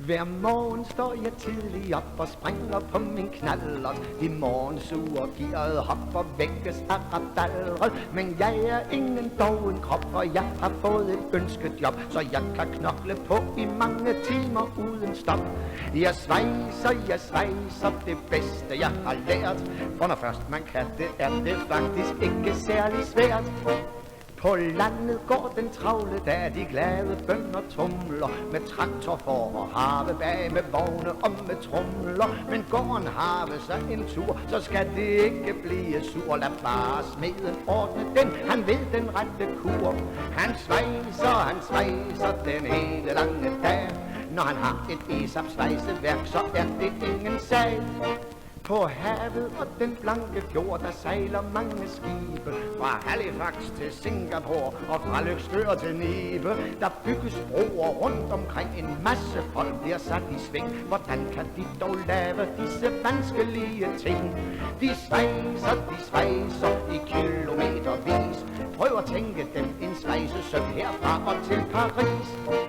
Hver morgen står jeg tidligt op og springer på min knallert. I morgensur gearet hopper vækkes af rabalret. Men jeg er ingen doven krop, for jeg har fået et ønsket job, så jeg kan knokle på i mange timer uden stop. Jeg svejser det bedste jeg har lært, for når først man kan det, er det faktisk ikke særlig svært. På landet går den travle dag, de glade bønder tumler med traktor for og have bag med vogne og med trumler. Men går en have sig en tur, så skal det ikke blive sur. Lad bare smeden ordne den, han ved den rette kur. Han svejser den hele lange dag. Når han har et Esam-svejseværk, så er det ingen sag. På havet og den blanke fjord, der sejler mange skibe. Fra Halifax til Singapore og fra Løgstør til Nibe. Der bygges broer rundt omkring, en masse folk bliver sat i sving. Hvordan kan de dog lave disse vanskelige ting? De svejser i kilometervis. Prøv at tænke dem en svejsesøm herfra og til Paris.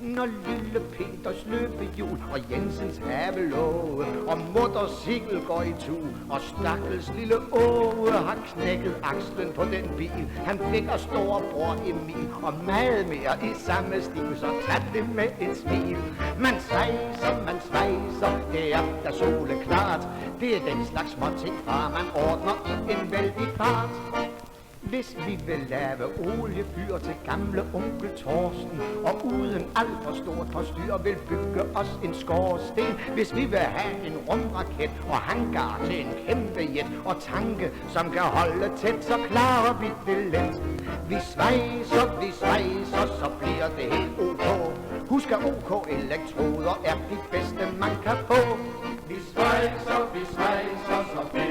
Når lille Peters løbehjul og Jensens havelåge og motorcykel går i tur, og stakkels lille Åge har knækket akslen på den bil. Han fik af storebror Emil og meget mere i samme stil, så tag det med et smil. Man svejser, det er da soleklart. Det er den slags småting, far man ordner i en vældig fart. Hvis vi vil lave oliefyr til gamle onkel Torsten, og uden alt for stort forstyr vil bygge os en skorsten. Hvis vi vil have en rumraket og hangar til en kæmpe jet og tanke, som kan holde tæt, så klarer vi det let. Vi svejser, så bliver det helt ok. Husk at OK-elektroder er de bedste man kan få. Vi svejser, så bliver